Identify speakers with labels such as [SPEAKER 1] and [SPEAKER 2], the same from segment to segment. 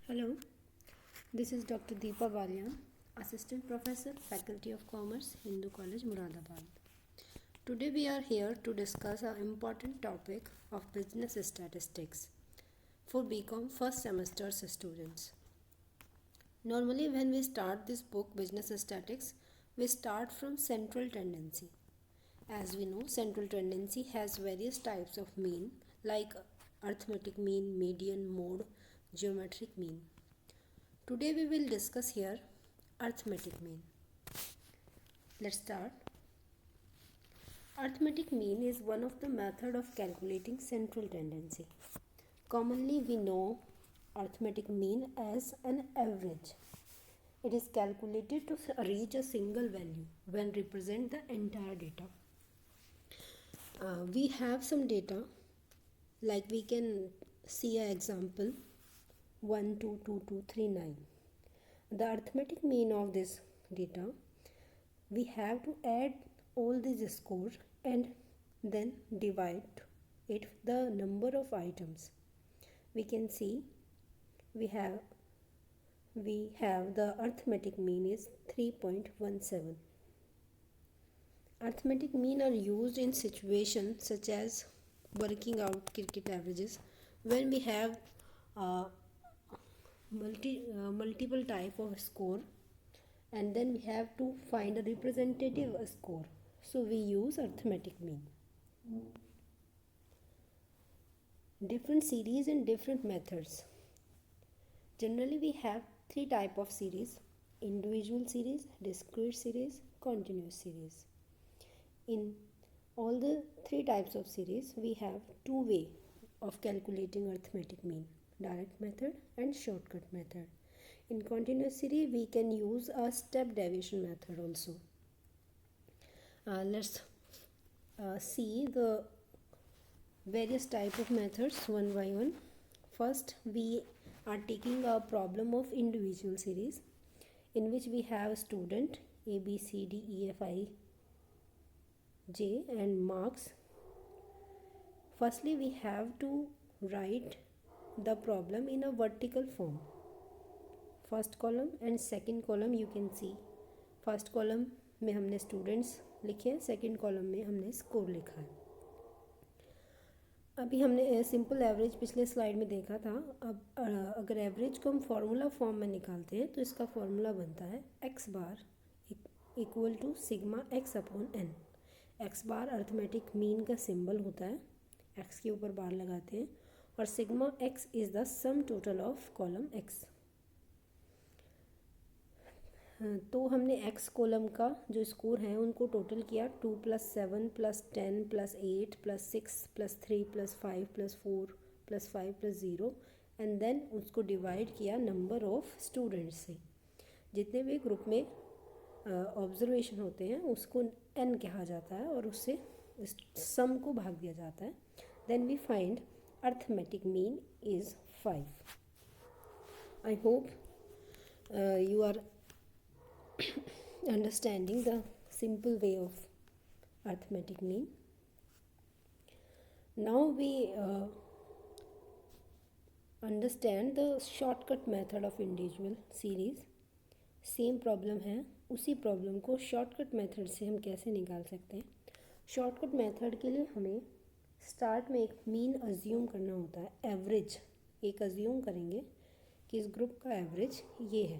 [SPEAKER 1] Hello, this is Dr. Deepa Balyan, Assistant Professor, Faculty of Commerce, Hindu College, Muradabad. Today we are here to discuss an important topic of business statistics for BCom first semester students. Normally when we start this book, Business Statistics, we start from central tendency. As we know, central tendency has various types of mean like arithmetic mean, median, mode, geometric mean. Today we will discuss here arithmetic mean. Let's start. Arithmetic mean is one of the method of calculating central tendency. Commonly we know arithmetic mean as an average. It is calculated to reach a single value when represent the entire data. We have some data like we can see an example 1, 2, 2, 2, 3, 9. The arithmetic mean of this data, we have to add all these scores and then divide it the number of items. We can see we have the arithmetic mean is 3.17. Arithmetic mean are used in situations such as working out cricket averages when we have multiple type of score and then we have to find a representative score, so we use arithmetic mean. Different series and different methods. Generally we have three type of series: individual series, discrete series, continuous series. In all the three types of series we have two way of calculating arithmetic mean: direct method and shortcut method. In continuous series we can use a step deviation method also. Let's see the various type of methods one by one. First we are taking a problem of individual series in which we have student A, B, C, D, E, F, I, J and marks. Firstly we have to write the problem in a vertical form. First column and second column you can see. First column में हमने students लिखे हैं, second column में हमने score लिखा है. अभी हमने सिंपल एवरेज पिछले स्लाइड में देखा था. अब अगर एवरेज को हम फार्मूला फॉर्म में निकालते हैं तो इसका फार्मूला बनता है X bar equal to sigma X upon N. X bar arithmetic mean का सिंबल होता है, एक्स के ऊपर बार लगाते हैं, और sigma X is the sum total of column X. तो हमने एक्स कॉलम का जो स्कोर है उनको टोटल किया 2 + 7 + 10 + 8 + 6 + 3 + 5 + 4 + 5 + 0 एंड देन उसको डिवाइड किया नंबर ऑफ स्टूडेंट्स से. जितने भी ग्रुप में ऑब्जर्वेशन होते हैं उसको एन कहा जाता है और उससे सम को भाग दिया जाता है. Then we find arithmetic mean is 5. I hope you are understanding the simple way of arithmetic mean. Now we understand the shortcut method of individual series. Same problem है, उसी प्रॉब्लम को शॉर्टकट मेथड से हम कैसे निकाल सकते हैं. Shortcut method के लिए हमें स्टार्ट में एक मीन अज्यूम करना होता है. एवरेज एक अज्यूम करेंगे कि इस ग्रुप का एवरेज ये है.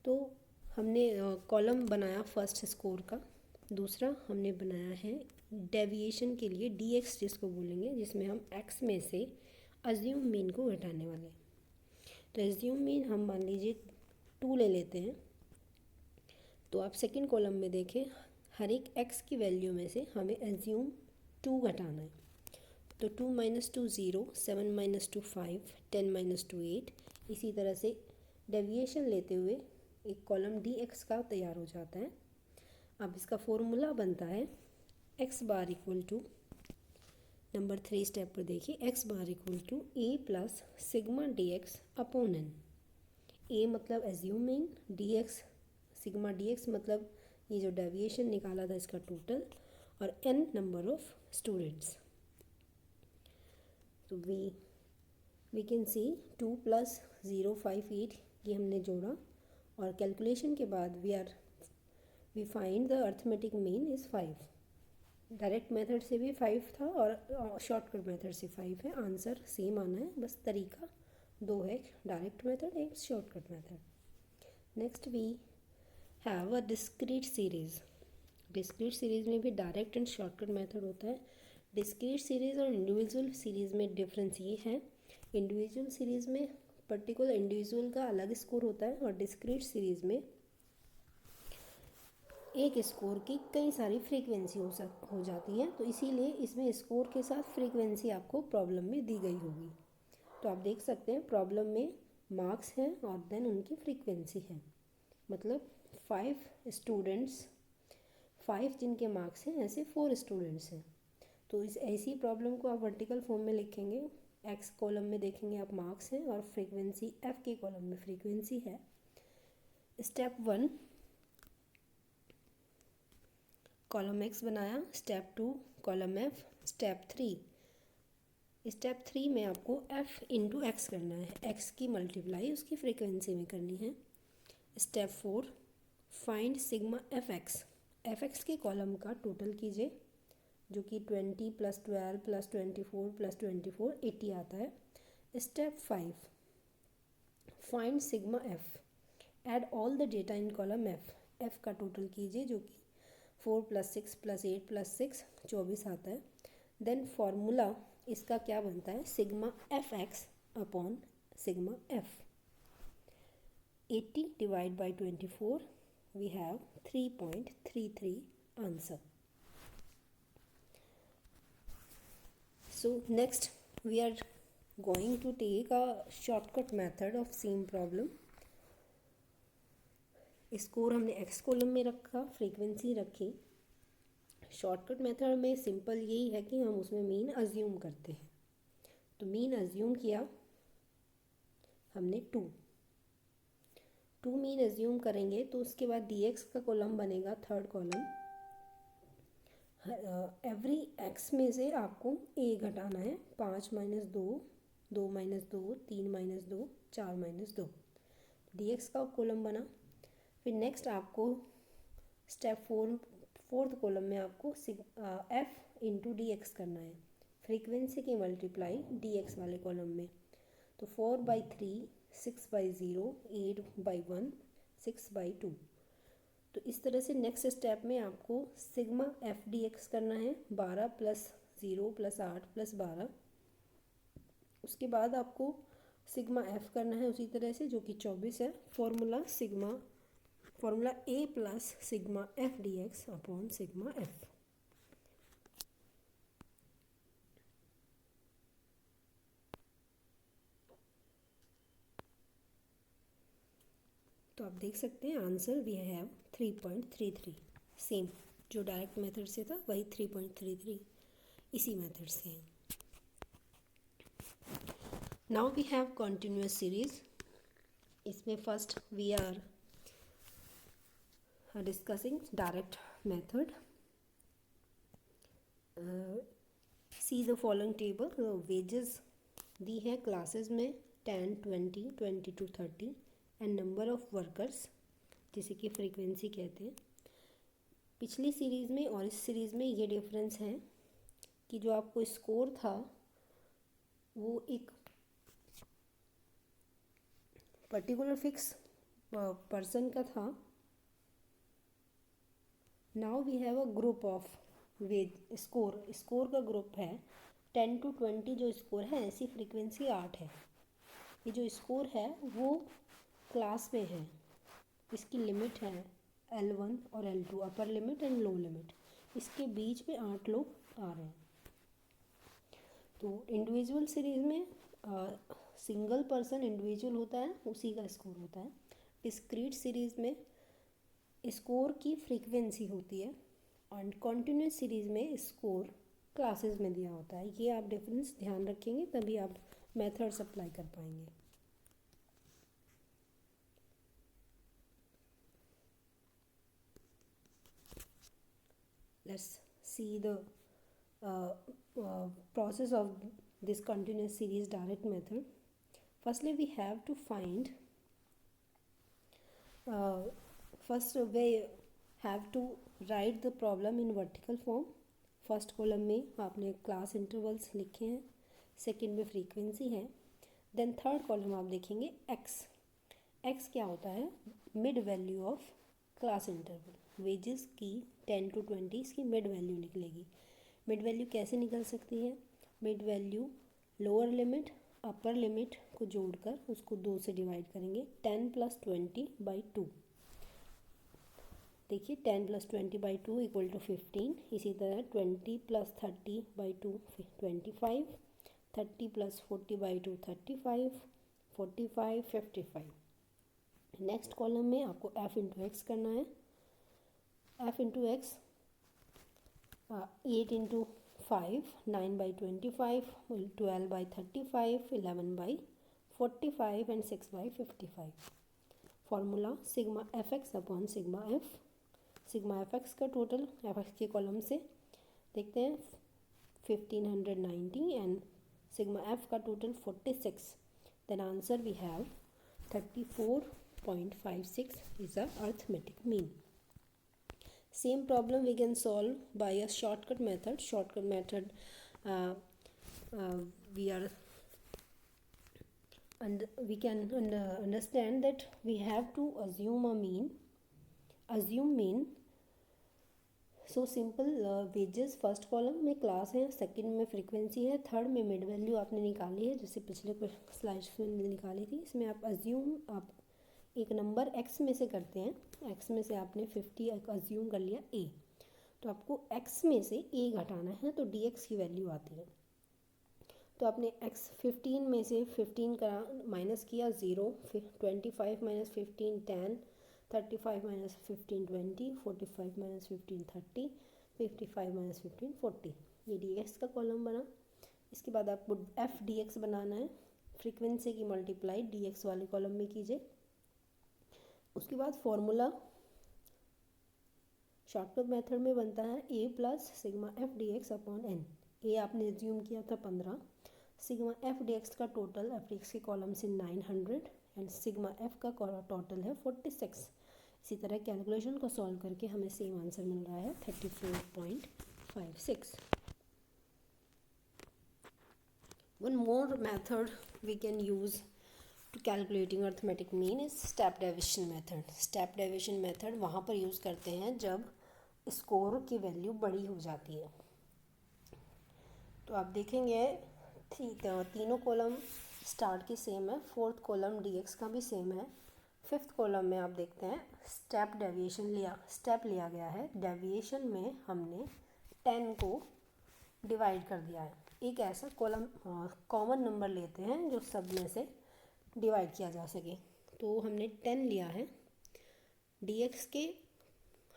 [SPEAKER 1] तो हमने कॉलम बनाया फर्स्ट स्कोर का. दूसरा हमने बनाया है डेविएशन के लिए डी एक्स जिसको बोलेंगे, जिसमें हम एक्स में से अज्यूम मीन को घटाने वाले हैं. तो अज्यूम मीन हम मान लीजिए 2 ले लेते हैं. तो आप सेकंड कॉलम में देखें, हर एक एक्स की वैल्यू में से हमें अज्यूम 2 घटाना है. तो 2 - 2 0, 7 - 2 5, 10 - 2 8. इसी तरह से डेविएशन लेते हुए एक कॉलम डी एक्स का तैयार हो जाता है. अब इसका फॉर्मूला बनता है X bar equal to, number 3 step पर देखिए, X bar equal to A plus sigma D X upon N. A मतलब assume mean, D X sigma D X मतलब ये जो डेविएशन निकाला था इसका टोटल, और एन नंबर ऑफ स्टूडेंट्स. तो वी वी कैन सी 2 + 0 5 8 ये हमने जोड़ा और कैलकुलेशन के बाद we find the arithmetic mean is 5। Direct method से भी 5 था और शॉर्टकट मेथड से 5 है। आंसर सेम आना है, बस तरीका दो है, डायरेक्ट मेथड एक shortcut method. Next we have a discrete series. Discrete series में भी डायरेक्ट एंड शॉर्टकट मेथड होता है। डिस्क्रीट सीरीज़ और इंडिविजुअल सीरीज़ में डिफरेंस ये है, इंडिविजुअल सीरीज़ में पर्टिकुलर इंडिविजुअल का अलग स्कोर होता है और डिस्क्रीट सीरीज़ में एक स्कोर की कई सारी फ्रीक्वेंसी हो जाती है, तो इसीलिए इसमें स्कोर के साथ फ्रीक्वेंसी आपको प्रॉब्लम में दी गई होगी। तो आप देख सकते हैं प्रॉब्लम में मार्क्स हैं और देन उनकी फ्रीक्वेंसी है, मतलब 5 स्टूडेंट्स, 5 जिनके मार्क्स हैं ऐसे 4 स्टूडेंट्स हैं। तो इस ऐसी प्रॉब्लम को आप वर्टिकल फॉर्म में लिखेंगे, एक्स कॉलम में देखेंगे आप मार्क्स हैं और फ्रीक्वेंसी एफ के कॉलम में फ्रीक्वेंसी है। स्टेप 1 कॉलम एक्स बनाया, स्टेप 2 कॉलम एफ, स्टेप 3 में आपको एफ इंटू एक्स करना है, एक्स की मल्टीप्लाई उसकी फ्रीक्वेंसी में करनी है। Step 4 find sigma F x के कॉलम का टोटल कीजिए, जो कि 20 + 12 + 24 + 24 80 आता है। Step 5 find sigma F, add all the data in column F का टोटल कीजिए, जो कि 4 + 6 + 8 + 6 24 आता है। देन फॉर्मूला इसका क्या बनता है, sigma F X upon sigma F. 80 divide by 24 we have 3.33 answer. So next we are going to take a shortcut method of same problem. Score हमने एक्स कॉलम में रखा, फ्रीक्वेंसी रखी। शॉर्टकट मेथड में simple यही है कि हम उसमें मीन अज्यूम करते हैं। तो मीन अज्यूम किया हमने 2 मीन अज्यूम करेंगे, तो उसके बाद डी एक्स का कॉलम बनेगा थर्ड कॉलम। एवरी एक्स में से आपको ए घटाना है, 5 - 2, 2 - 2, 3 - 2, 4 - 2, डी एक्स का कॉलम बना। फिर नेक्स्ट आपको स्टेप 4th कॉलम में आपको एफ इंटू डी एक्स करना है, फ्रीक्वेंसी की मल्टीप्लाई डी एक्स वाले कॉलम में। तो 4/3, 6/0, 8/1, 6/2। तो इस तरह से नेक्स्ट स्टेप में आपको सिग्मा एफ डी एक्स करना है, 12 + 0 + 8 + 12। उसके बाद आपको सिग्मा एफ करना है उसी तरह से, जो कि 24 है। Formula A plus sigma F D X upon sigma F. तो आप देख सकते हैं आंसर वी हैव 3.33, सेम जो डायरेक्ट मेथड से था वही 3.33 इसी मेथड से है। Now we have continuous series. इसमें first we are discussing direct method. See the following table, wages दी है क्लासेस में 10, 20, 20 to 30 and number of workers, जिसे कि फ्रीक्वेंसी कहते हैं। पिछली सीरीज़ में और इस सीरीज़ में ये डिफरेंस है कि जो आपको स्कोर था वो एक पर्टिकुलर फिक्स पर्सन का था। Now we have a group of wage score का ग्रुप है 10 to 20 जो स्कोर है, ऐसी फ्रीक्वेंसी 8 है। ये जो स्कोर है वो क्लास में है, इसकी लिमिट है L1 और L2, upper limit and low limit. इसके बीच में 8 लोग आ रहे हैं। तो इंडिविजुअल सीरीज़ में सिंगल पर्सन इंडिविजुअल होता है, उसी का स्कोर होता है। डिस्क्रीट सीरीज़ में स्कोर की फ्रीक्वेंसी होती है और कॉन्टिन्यूस सीरीज़ में स्कोर क्लासेस में दिया होता है। ये आप डिफरेंस ध्यान रखेंगे तभी आप मेथड्स अप्लाई कर पाएंगे। Let's see the process of this continuous series direct method. Firstly, we have to find first we have to write the problem in vertical form. First column में आपने क्लास इंटरवल्स लिखे हैं, second में frequency है, then third column आप देखेंगे x. X क्या होता है? Mid value of class interval. Wages की 10 to 20 इसकी मिड वैल्यू निकलेगी. मिड वैल्यू कैसे निकल सकती है? Mid value lower limit upper limit को जोड़कर उसको 2 से डिवाइड करेंगे. 10 + 20/2. देखिए 10 + 20/2 = 15. इसी तरह 20 + 30/2 25, 30 + 40/2 35, 45, 55. नेक्स्ट कॉलम में आपको f × x करना है. f × x 8 × 5 9/25, 12/35, 11/45 and 6/55. Formula sigma fx upon sigma f. Sigma fx का टोटल fx के कॉलम से देखते हैं 1590 एंड सिग्मा f का total 46. Then answer we have 34.56 is a arithmetic mean. Same problem we can solve by a shortcut method. Shortcut method we can understand that we have to assume a mean. Assume mean. So simple. Wages first column में class है, second में frequency है, third में mid value आपने निकाली है जैसे पिछले स्लाइड्स में निकाली थी. इसमें आप आप एक नंबर x में से करते हैं. x में से आपने 50 अज्यूम कर लिया a, तो आपको x में से a घटाना है तो dx की वैल्यू आती है. तो आपने x 15 में से 15 का माइनस किया 0, फिर 25 - 15 10, 35 - 15 20, 45 - 15 30, 55 - 15 40. ये dx का कॉलम बना. इसके बाद आपको f dx बनाना है. फ्रीक्वेंसी की मल्टीप्लाई dx वाले कॉलम में कीजिए. उसके बाद फॉर्मूला शॉर्टकट मेथड में बनता है a + sigma f dx upon n. a आपने एज्यूम किया था 15. सिग्मा f dx का टोटल f dx के कॉलम से 900 एंड सिग्मा f का टोटल है 46. इसी तरह कैलकुलेशन को सॉल्व करके हमें सेम आंसर मिल रहा है 34.56. One more method we can use to calculating arithmetic mean is step deviation method. Step deviation method वहाँ पर यूज़ करते हैं जब स्कोर की वैल्यू बड़ी हो जाती है. तो आप देखेंगे तीनों कॉलम स्टार्ट की सेम है, फोर्थ कॉलम dx का भी सेम है. फिफ्थ कॉलम में आप देखते हैं स्टेप लिया गया है. डेविएशन में हमने 10 को डिवाइड कर दिया है. एक ऐसा कॉलम कॉमन नंबर लेते हैं जो सब में से डिवाइड किया जा सके. तो हमने 10 लिया है. dx के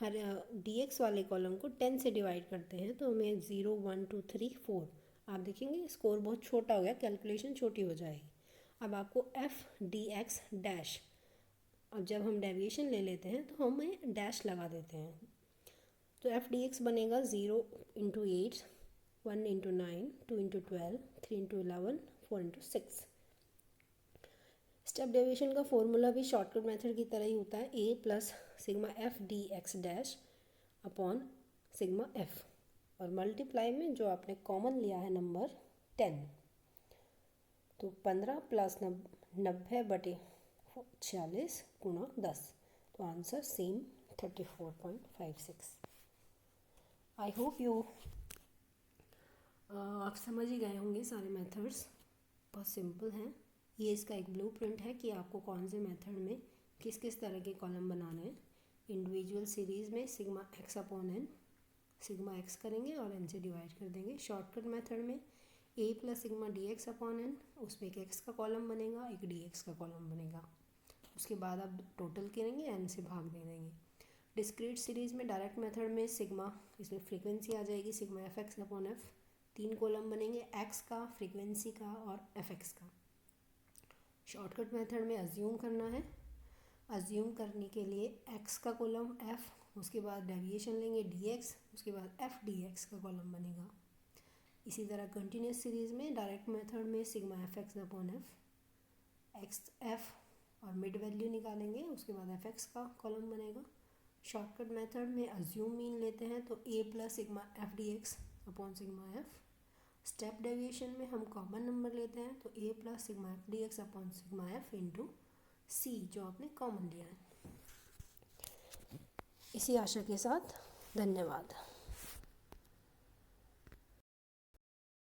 [SPEAKER 1] हर dx वाले कॉलम को 10 से डिवाइड करते हैं तो हमें 0 1 2 3 4. आप देखेंगे स्कोर बहुत छोटा हो गया, कैलकुलेशन छोटी हो जाएगी. अब आपको f dx डैश. अब जब हम डेविएशन ले लेते हैं तो हमें डैश लगा देते हैं. तो f dx बनेगा 0 × 8, 1 × 9, 2 × 12, 3 × 11, 4 × 6. स्टेप डेविएशन का फॉर्मूला भी शॉर्टकट मेथड की तरह ही होता है a + sigma f dx dash upon sigma f और मल्टीप्लाई में जो आपने कॉमन लिया है नंबर 10. तो 15 + 90/46 × 10. तो आंसर सेम 34.56. आई होप आप समझ ही गए होंगे सारे मेथड्स. बहुत सिंपल हैं. ये इसका एक ब्लूप्रिंट है कि आपको कौन से मेथड में किस किस तरह के कॉलम बनाने हैं. इंडिविजुअल सीरीज़ में sigma x upon n, sigma x करेंगे और n से डिवाइड कर देंगे. शॉर्टकट मेथड में a + sigma dx upon n, उसमें एक x का कॉलम बनेगा, एक dx का कॉलम बनेगा. उसके बाद आप टोटल करेंगे, n से भाग दे देंगे. डिस्क्रीट सीरीज़ में डायरेक्ट मेथड में सिग्मा, इसमें फ्रीक्वेंसी आ जाएगी sigma fx upon f. 3 column बनेंगे, x का, फ्रीक्वेंसी का और fx का. शॉर्टकट मेथड में अज्यूम करना है. अज्यूम करने के लिए x का कॉलम f, उसके बाद डेविएशन लेंगे dx, उसके बाद f dx का कॉलम बनेगा. इसी तरह कंटिन्यूस सीरीज़ में डायरेक्ट मेथड में sigma fx upon f, X F और मिड वैल्यू निकालेंगे, उसके बाद एफ एक्स का कॉलम बनेगा। शॉर्टकट मेथड में अज्यूम मीन लेते हैं तो A plus sigma F D X upon sigma F. Step deviation में हम कॉमन नंबर लेते हैं तो A plus sigma F D X upon sigma F into C जो आपने कॉमन लिया है। इसी आशा के साथ धन्यवाद।